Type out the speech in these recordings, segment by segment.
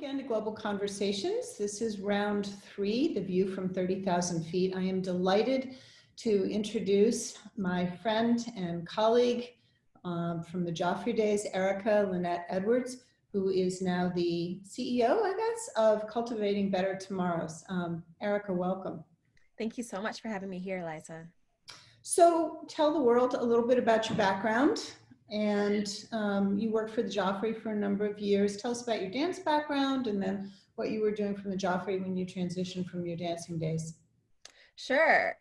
again to Global Conversations. This is round 3, the view from 30,000 feet. I am delighted to introduce my friend and colleague from the Joffrey days, Lynette Edwards, who is now the CEO, I guess, of Cultivating Better Tomorrows. Erica, welcome. Thank you so much for having me here, Liza. So tell the world a little bit about your background. And you worked for the Joffrey for a number of years. Tell us about your dance background and then what you were doing from the Joffrey when you transitioned from your dancing days. Sure.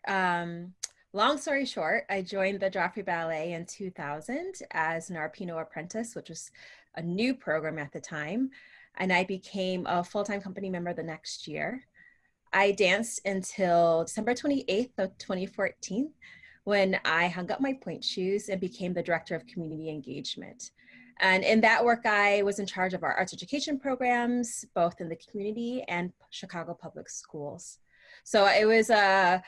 Long story short, I joined the Joffrey Ballet in 2000 as an Arpino apprentice, which was a new program at the time. And I became a full-time company member the next year. I danced until December 28th of 2014. When I hung up my pointe shoes and became the director of community engagement. And in that work, I was in charge of our arts education programs, both in the community and Chicago public schools. So it was a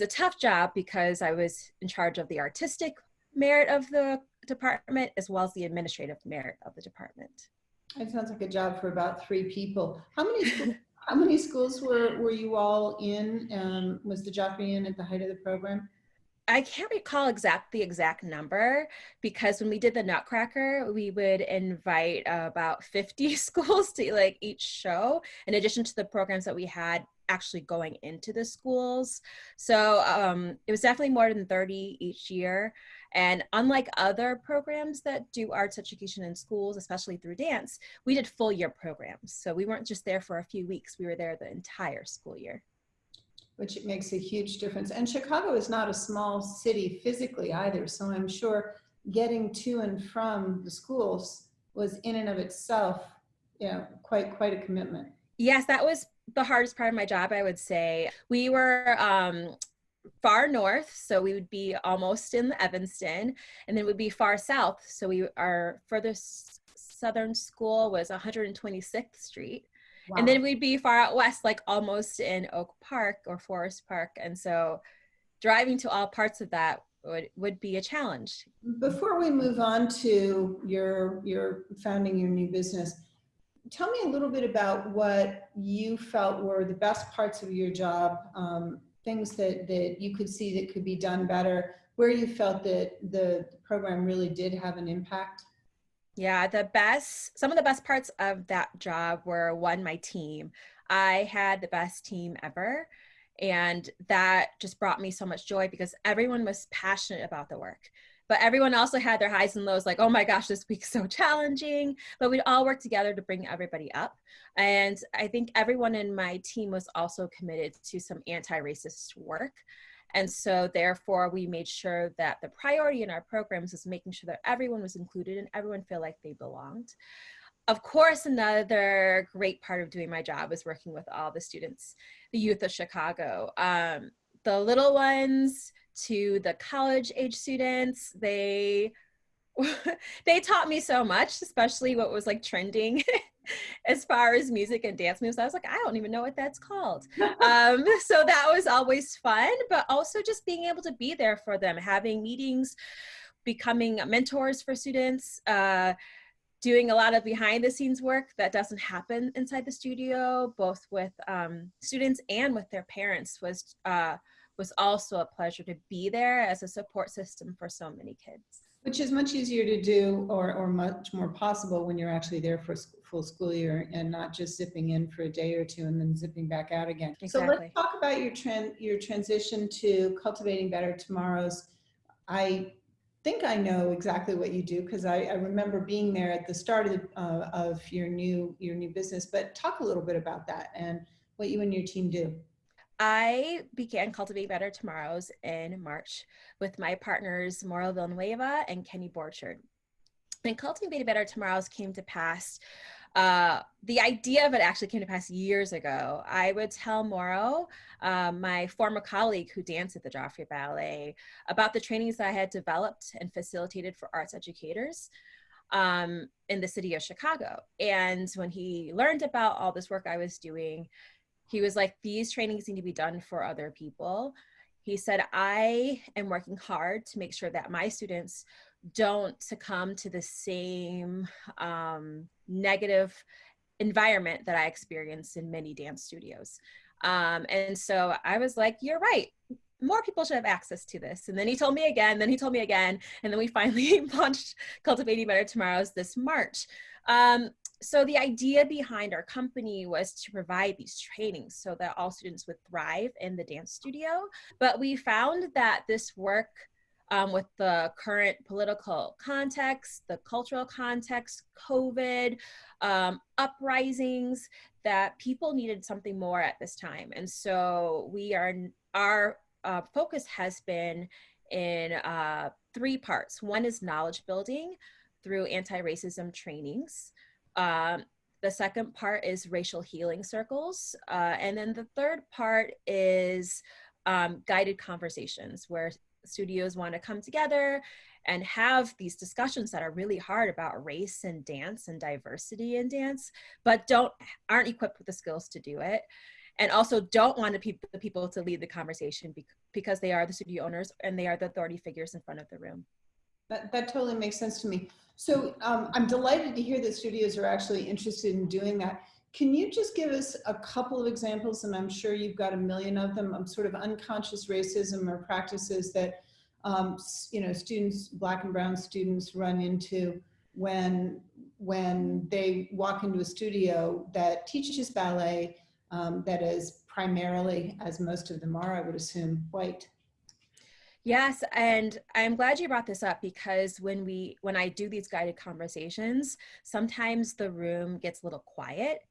tough job because I was in charge of the artistic merit of the department as well as the administrative merit of the department. It sounds like a job for about 3 people. How many schools were you all in? Was the Joffrey in at the height of the program? I can't recall the exact number because when we did the Nutcracker, we would invite about 50 schools to each show, in addition to the programs that we had actually going into the schools. So it was definitely more than 30 each year. And unlike other programs that do arts education in schools, especially through dance, we did full year programs. So we weren't just there for a few weeks, we were there the entire school year. Which makes a huge difference. And Chicago is not a small city physically either. So I'm sure getting to and from the schools was in and of itself, quite a commitment. Yes, that was the hardest part of my job, I would say. We were far north, so we would be almost in Evanston, and then we'd be far south. So our furthest southern school was 126th Street. Wow. And then we'd be far out west, almost in Oak Park or Forest Park. And so driving to all parts of that would be a challenge. Before we move on to your founding your new business, tell me a little bit about what you felt were the best parts of your job, things that you could see that could be done better, where you felt that the program really did have an impact. Yeah, some of the best parts of that job were, one, my team. I had the best team ever. And that just brought me so much joy because everyone was passionate about the work. But everyone also had their highs and lows, like, oh my gosh, this week's so challenging. But we'd all work together to bring everybody up. And I think everyone in my team was also committed to some anti-racist work. And so therefore we made sure that the priority in our programs was making sure that everyone was included and everyone felt like they belonged. Of course, another great part of doing my job was working with all the students, the youth of Chicago, the little ones to the college age students. They taught me so much, especially what was trending as far as music and dance moves. I was like, I don't even know what that's called. So that was always fun, but also just being able to be there for them, having meetings, becoming mentors for students, doing a lot of behind the scenes work that doesn't happen inside the studio, both with students and with their parents was also a pleasure to be there as a support system for so many kids. Which is much easier to do or much more possible when you're actually there for full school year and not just zipping in for a day or two and then zipping back out again. Exactly. So let's talk about your transition to Cultivating Better Tomorrows. I think I know exactly what you do because I remember being there at the start of your new business, but talk a little bit about that and what you and your team do. I began Cultivating Better Tomorrows in March with my partners Maura Villanueva and Kenny Borchard. And Cultivating Better Tomorrows came to pass. The idea of it actually came to pass years ago. I would tell Maura, my former colleague who danced at the Joffrey Ballet, about the trainings that I had developed and facilitated for arts educators in the city of Chicago. And when he learned about all this work I was doing, he was like, these trainings need to be done for other people. He said, I am working hard to make sure that my students don't succumb to the same negative environment that I experience in many dance studios. And so I was like, you're right. More people should have access to this. And then he told me again, then he told me again, and then we finally launched Cultivating Better Tomorrows this March. So the idea behind our company was to provide these trainings so that all students would thrive in the dance studio. But we found that this work, with the current political context, the cultural context, COVID, uprisings, that people needed something more at this time. And so our focus has been in 3 parts. One is knowledge building through anti-racism trainings. The second part is racial healing circles. And then the third part is guided conversations, where studios want to come together and have these discussions that are really hard about race and dance and diversity in dance, but aren't equipped with the skills to do it. And also don't want the people to lead the conversation because they are the studio owners and they are the authority figures in front of the room. That totally makes sense to me. So I'm delighted to hear that studios are actually interested in doing that. Can you just give us a couple of examples, and I'm sure you've got a million of them, sort of unconscious racism or practices that students, Black and brown students, run into when they walk into a studio that teaches ballet, that is primarily, as most of them are, I would assume, white? Yes, and I'm glad you brought this up, because when I do these guided conversations, sometimes the room gets a little quiet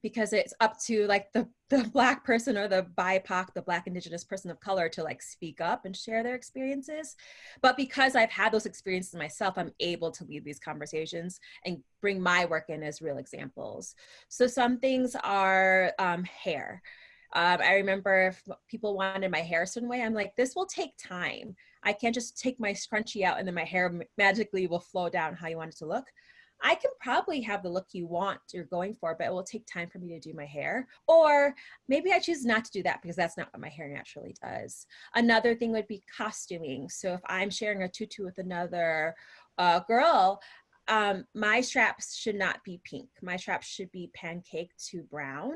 because it's up to like the Black person or the BIPOC, the Black Indigenous person of color, to like speak up and share their experiences. But because I've had those experiences myself, I'm able to lead these conversations and bring my work in as real examples. So some things are hair. I remember if people wanted my hair a certain way, I'm like, this will take time. I can't just take my scrunchie out and then my hair magically will flow down how you want it to look. I can probably have the look you want you're going for, but it will take time for me to do my hair. Or maybe I choose not to do that because that's not what my hair naturally does. Another thing would be costuming. So if I'm sharing a tutu with another girl, my straps should not be pink. My straps should be pancake to brown.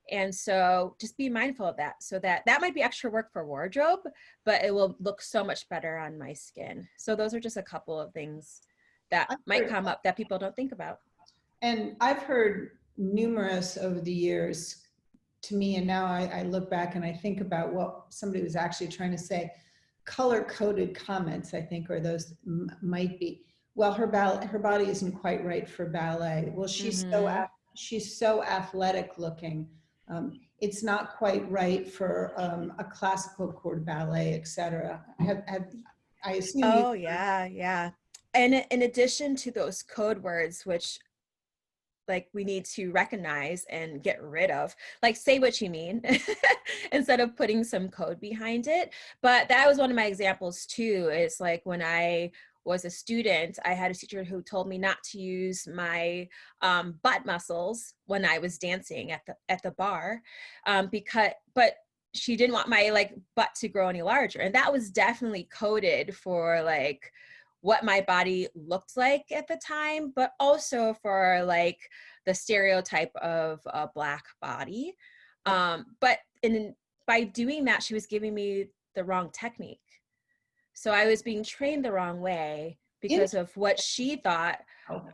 And so just be mindful of that. So that might be extra work for wardrobe, but it will look so much better on my skin. So those are just a couple of things that might come up that people don't think about. And I've heard numerous over the years to me, and now I look back and I think about what somebody was actually trying to say. Color-coded comments, I think, or those might be, well, her body isn't quite right for ballet. Well, she's so athletic looking. It's not quite right for a classical corps de ballet, etc. I assume. Oh, yeah. And in addition to those code words, which like we need to recognize and get rid of, like say what you mean instead of putting some code behind it. But that was one of my examples too. It's like when I was a student, I had a teacher who told me not to use my butt muscles when I was dancing at the bar, but she didn't want my like butt to grow any larger. And that was definitely coded for like what my body looked like at the time, but also for like the stereotype of a Black body. But by doing that, she was giving me the wrong technique. So I was being trained the wrong way because of what she thought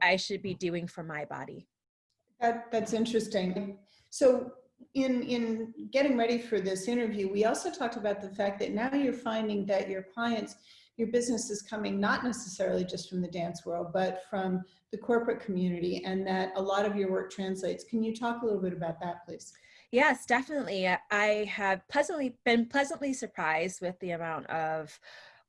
I should be doing for my body. That's interesting. So in getting ready for this interview, we also talked about the fact that now you're finding that your clients, your business is coming not necessarily just from the dance world, but from the corporate community, and that a lot of your work translates. Can you talk a little bit about that, please? Yes, definitely. I have been pleasantly surprised with the amount of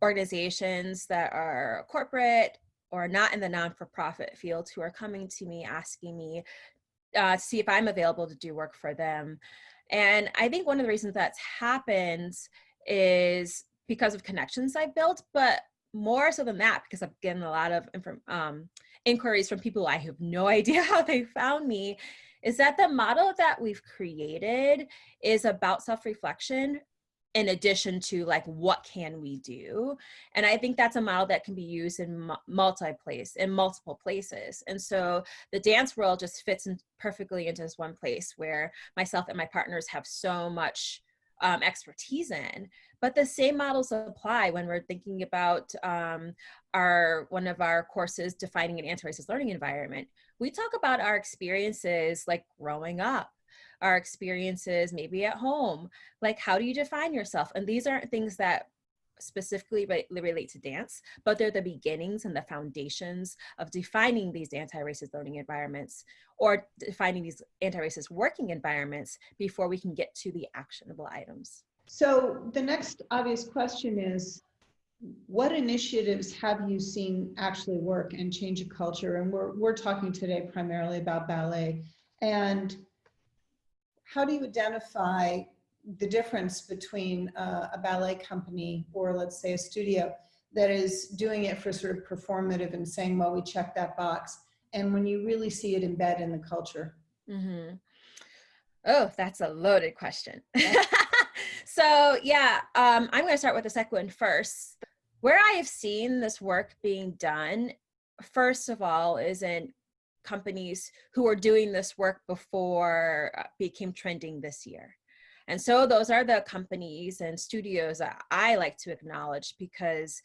organizations that are corporate or not in the non-for-profit field who are coming to me asking me to see if I'm available to do work for them. And I think one of the reasons that's happened is because of connections I've built, but more so than that, because I've gotten a lot of inquiries from people I have no idea how they found me, is that the model that we've created is about self-reflection in addition to like, what can we do? And I think that's a model that can be used in multiple places. And so the dance world just fits in perfectly into this one place where myself and my partners have so much expertise in. But the same models apply when we're thinking about one of our courses, Defining an Anti-Racist Learning Environment. We talk about our experiences like growing up, our experiences maybe at home, like how do you define yourself? And these aren't things that specifically relate to dance, but they're the beginnings and the foundations of defining these anti-racist learning environments or defining these anti-racist working environments before we can get to the actionable items. So the next obvious question is, what initiatives have you seen actually work and change a culture? And we're talking today primarily about ballet. And how do you identify the difference between a ballet company or, let's say, a studio that is doing it for sort of performative and saying, well, we checked that box, and when you really see it embed in the culture? Mm-hmm. Oh, that's a loaded question. So yeah, I'm going to start with the second one first. Where I have seen this work being done, first of all, is in companies who were doing this work before became trending this year. And so those are the companies and studios that I like to acknowledge, because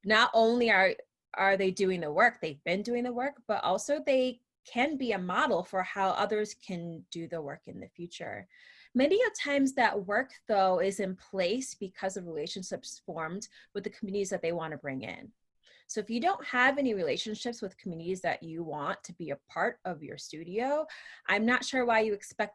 not only are they doing the work, they've been doing the work, but also they can be a model for how others can do the work in the future. Many of times that work, though, is in place because of relationships formed with the communities that they want to bring in. So if you don't have any relationships with communities that you want to be a part of your studio, I'm not sure why you expect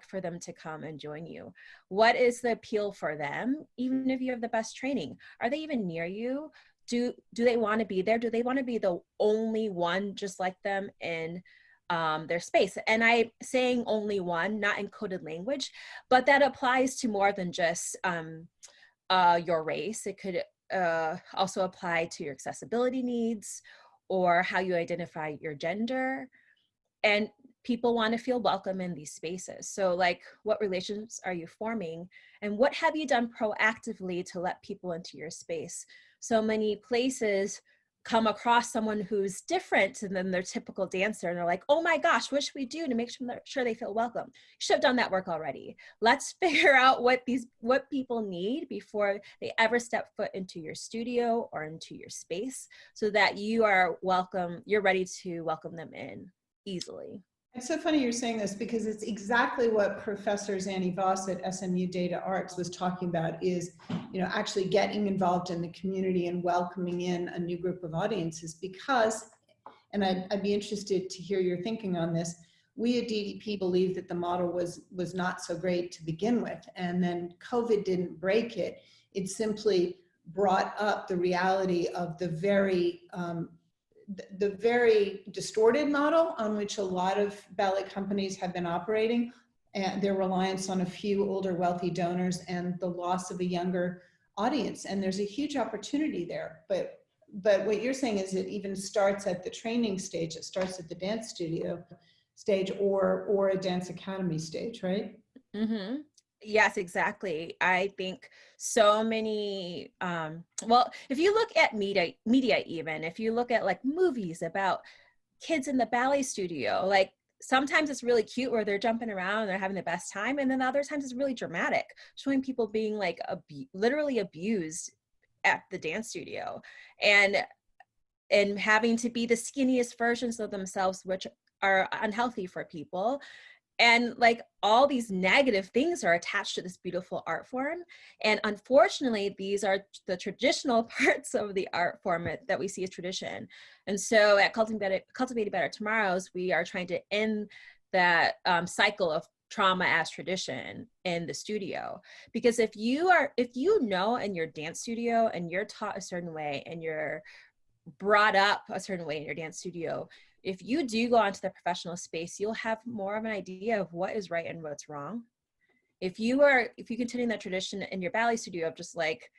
for them to come and join you. What is the appeal for them? Even if you have the best training, are they even near you? Do they want to be there? Do they want to be the only one just like them in their space? And I'm saying only one, not in coded language, but that applies to more than just your race. It could also apply to your accessibility needs or how you identify your gender. And people want to feel welcome in these spaces. So like, what relations are you forming? And what have you done proactively to let people into your space? So many places come across someone who's different than their typical dancer, and they're like, oh my gosh, what should we do to make sure they feel welcome? You should have done that work already. Let's figure out what people need before they ever step foot into your studio or into your space, so that you are welcome, you're ready to welcome them in easily. It's so funny you're saying this, because it's exactly what Professor Zanny Voss at SMU Data Arts was talking about, is, actually getting involved in the community and welcoming in a new group of audiences. Because, and I'd be interested to hear your thinking on this, we at DDP believed that the model was not so great to begin with. And then COVID didn't break it. It simply brought up the reality of the very distorted model on which a lot of ballet companies have been operating, and their reliance on a few older wealthy donors and the loss of a younger audience. And there's a huge opportunity there. But what you're saying is it even starts at the training stage. It starts at the dance studio stage or a dance academy stage, right? Mm-hmm. Yes, exactly. I think so many, well, if you look at media, even if you look at like movies about kids in the ballet studio, like sometimes it's really cute where they're jumping around and they're having the best time. And then other times it's really dramatic, showing people being like literally abused at the dance studio and having to be the skinniest versions of themselves, which are unhealthy for people. And like all these negative things are attached to this beautiful art form. And unfortunately, these are the traditional parts of the art form that we see as tradition. And so at Cultivating Better Tomorrows, we are trying to end that cycle of trauma as tradition in the studio. Because if you know in your dance studio and you're taught a certain way and you're brought up a certain way in your dance studio, if you do go onto the professional space, you'll have more of an idea of what is right and what's wrong. If you continue that tradition in your ballet studio of just like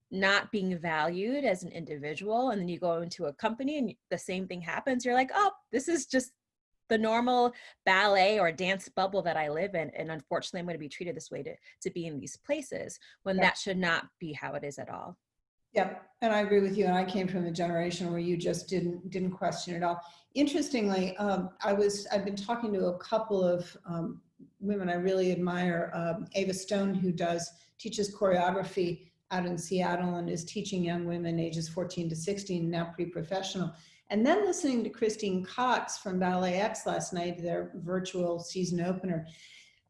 not being valued as an individual, and then you go into a company and the same thing happens, you're like, oh, this is just the normal ballet or dance bubble that I live in. And unfortunately, I'm going to be treated this way to be in these places when that should not be how it is at all. Yep, and I agree with you. And I came from the generation where you just didn't question it all. Interestingly, I've been talking to a couple of women I really admire. Ava Stone, who teaches choreography out in Seattle and is teaching young women ages 14 to 16, now pre-professional. And then listening to Christine Cox from Ballet X last night, their virtual season opener.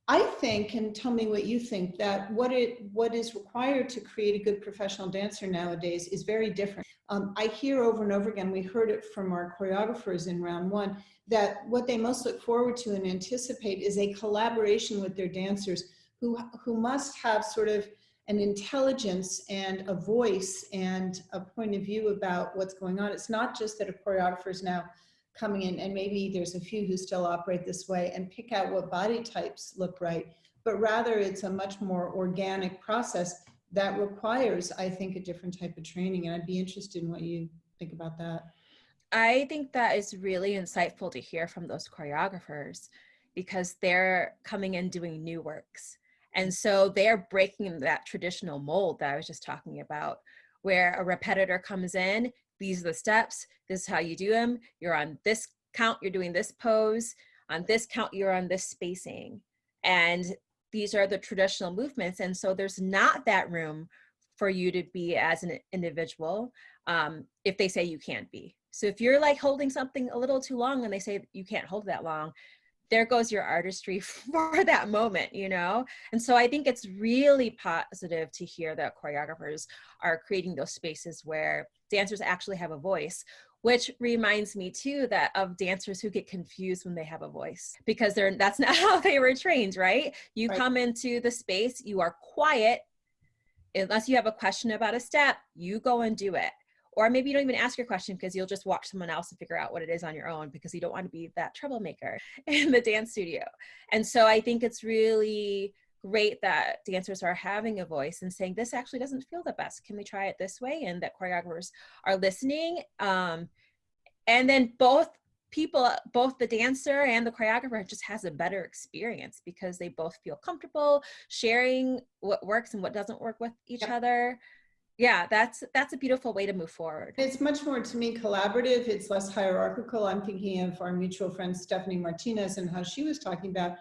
I think, and tell me what you think, that what is required to create a good professional dancer nowadays is very different. I hear over and over again, we heard it from our choreographers in round one, that what they most look forward to and anticipate is a collaboration with their dancers who must have sort of an intelligence and a voice and a point of view about what's going on. It's not just that a choreographer is now coming in, and maybe there's a few who still operate this way and pick out what body types look right, but rather it's a much more organic process that requires, I think, a different type of training. And I'd be interested in what you think about that. I think that is really insightful to hear from those choreographers, because they're coming in doing new works. And so they're breaking that traditional mold that I was just talking about, where a repetitor comes in, these are the steps, this is how you do them, you're on this count, you're doing this pose, on this count, you're on this spacing. And these are the traditional movements. And so there's not that room for you to be as an individual if they say you can't be. So if you're like holding something a little too long and they say you can't hold that long, there goes your artistry for that moment, you know? And so I think it's really positive to hear that choreographers are creating those spaces where dancers actually have a voice, which reminds me too that of dancers who get confused when they have a voice, because that's not how they were trained, right? You come into the space, you are quiet, unless you have a question about a step, you go and do it. Or maybe you don't even ask your question because you'll just watch someone else and figure out what it is on your own, because you don't want to be that troublemaker in the dance studio. And so I think it's really great that dancers are having a voice and saying, this actually doesn't feel the best. Can we try it this way? And that choreographers are listening. And then both the dancer and the choreographer just has a better experience because they both feel comfortable sharing what works and what doesn't work with each other. Yeah, that's a beautiful way to move forward. It's much more, to me, collaborative. It's less hierarchical. I'm thinking of our mutual friend Stephanie Martinez and how she was talking about,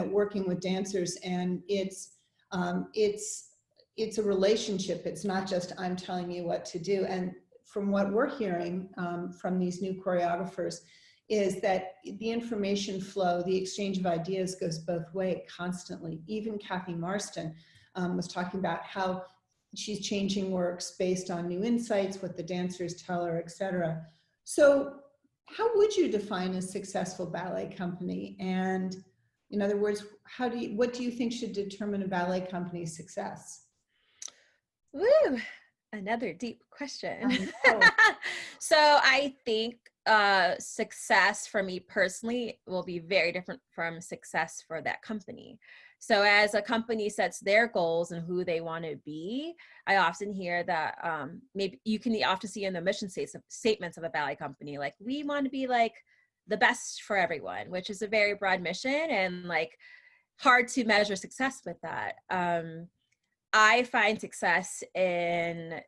working with dancers, and it's a relationship. It's not just I'm telling you what to do. And from what we're hearing from these new choreographers is that the information flow, the exchange of ideas goes both ways constantly. Even Kathy Marston was talking about how she's changing works based on new insights, what the dancers tell her, etc. So how would you define a successful ballet company? And in other words, what do you think should determine a ballet company's success? Woo, another deep question. So I think success for me personally will be very different from success for that company. So as a company sets their goals and who they want to be, I often hear that maybe you can often see in the mission statements of a ballet company, like, we want to be like the best for everyone, which is a very broad mission and like hard to measure success with that. I find success in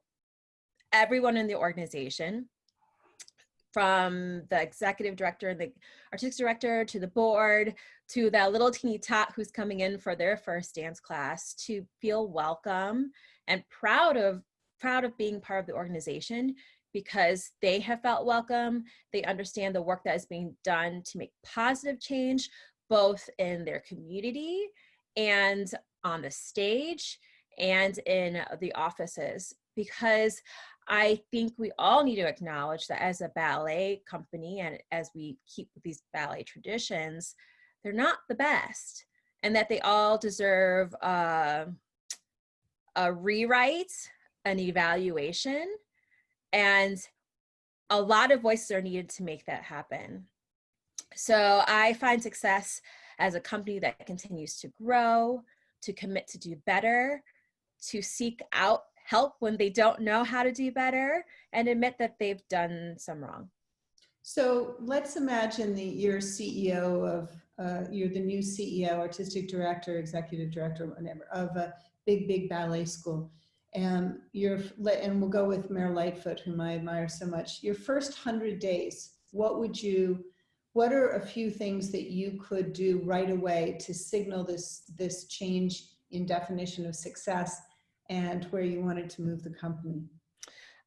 everyone in the organization, from the executive director and the artistic director to the board, to that little teeny tot who's coming in for their first dance class, to feel welcome and proud of being part of the organization because they have felt welcome. They understand the work that is being done to make positive change, both in their community and on the stage and in the offices. Because I think we all need to acknowledge that as a ballet company, and as we keep these ballet traditions, they're not the best, and that they all deserve a rewrite, an evaluation, and a lot of voices are needed to make that happen. So I find success as a company that continues to grow, to commit to do better, to seek out help when they don't know how to do better, and admit that they've done some wrong. So let's imagine that you're CEO of, you're the new CEO, artistic director, executive director, whatever, of a big ballet school. And and we'll go with Mayor Lightfoot, whom I admire so much. Your first 100 days, what are a few things that you could do right away to signal this change in definition of success and where you wanted to move the company?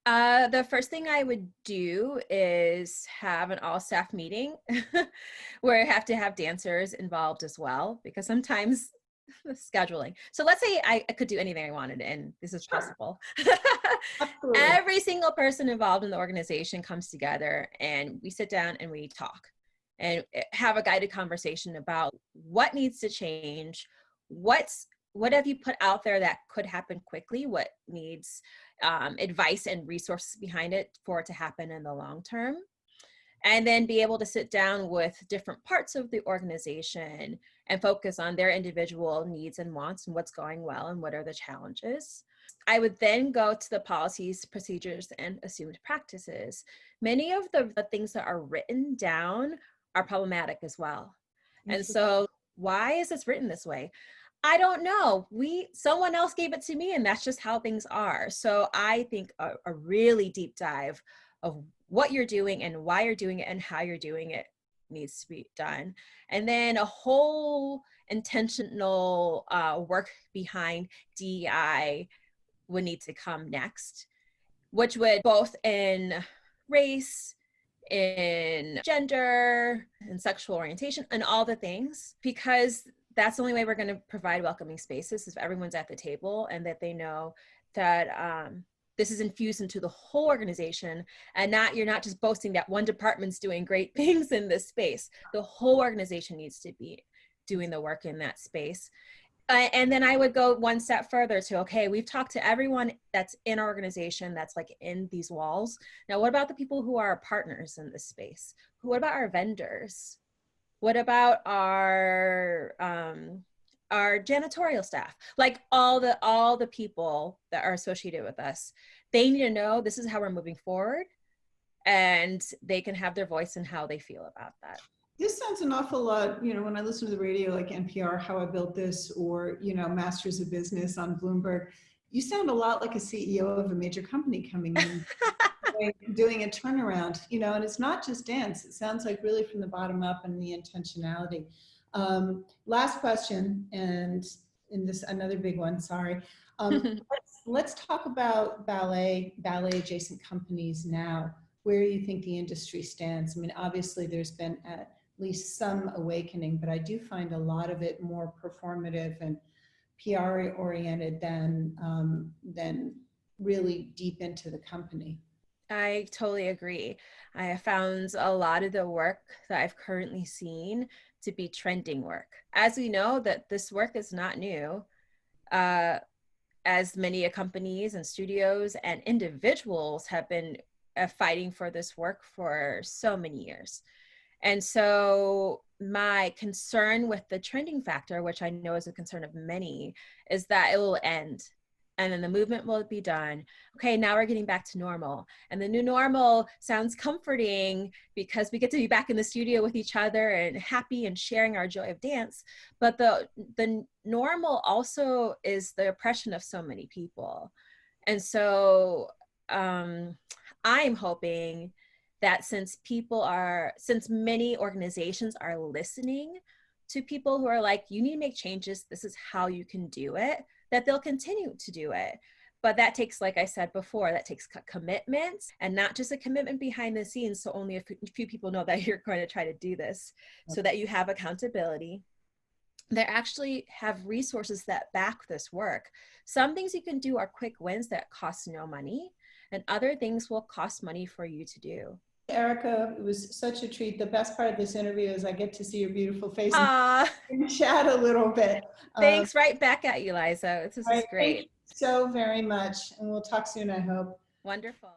The first thing I would do is have an all-staff meeting where I have to have dancers involved as well, because sometimes scheduling. So let's say I could do anything I wanted, and this is possible. Every single person involved in the organization comes together and we sit down and we talk and have a guided conversation about what needs to change, what have you put out there that could happen quickly, what needs advice and resources behind it for it to happen in the long term. And then be able to sit down with different parts of the organization and focus on their individual needs and wants and what's going well and what are the challenges. I would then go to the policies, procedures, and assumed practices. Many of the things that are written down are problematic as well. And so why is this written this way? I don't know. Someone else gave it to me, and that's just how things are. So I think a really deep dive of what you're doing and why you're doing it and how you're doing it needs to be done. And then a whole intentional work behind DEI would need to come next, which would both in race, in gender, and sexual orientation, and all the things, because that's the only way we're going to provide welcoming spaces if everyone's at the table and that they know that this is infused into the whole organization, and you're not just boasting that one department's doing great things in this space. The whole organization needs to be doing the work in that space. And then I would go one step further to, okay, we've talked to everyone that's in our organization, that's like in these walls. Now, what about the people who are partners in this space? What about our vendors? What about our janitorial staff? Like all the people that are associated with us, they need to know this is how we're moving forward, and they can have their voice in how they feel about that. This sounds an awful lot, when I listen to the radio, like NPR, How I Built This, or, Masters of Business on Bloomberg, you sound a lot like a CEO of a major company coming in, doing a turnaround, and it's not just dance. It sounds like really from the bottom up and the intentionality. Last question, and in this, another big one, sorry. Let's talk about ballet adjacent companies now. Where you think the industry stands? I mean, obviously there's been at least some awakening, but I do find a lot of it more performative and PR oriented than really deep into the company. I totally agree. I have found a lot of the work that I've currently seen to be trending work. As we know that this work is not new, as many companies and studios and individuals have been fighting for this work for so many years. And so my concern with the trending factor, which I know is a concern of many, is that it will end. And then the movement will be done. Okay, now we're getting back to normal. And the new normal sounds comforting because we get to be back in the studio with each other and happy and sharing our joy of dance. But the normal also is the oppression of so many people. And so I'm hoping that since many organizations are listening to people who are like, you need to make changes, this is how you can do it, that they'll continue to do it. But that takes, like I said before, that takes commitment, and not just a commitment behind the scenes. So only a few people know that you're going to try to do this, so that you have accountability. They actually have resources that back this work. Some things you can do are quick wins that cost no money, and other things will cost money for you to do. Erica, it was such a treat. The best part of this interview is I get to see your beautiful face and chat a little bit. Thanks right back at you, Liza. This is great. Thank you so very much. And we'll talk soon, I hope. Wonderful.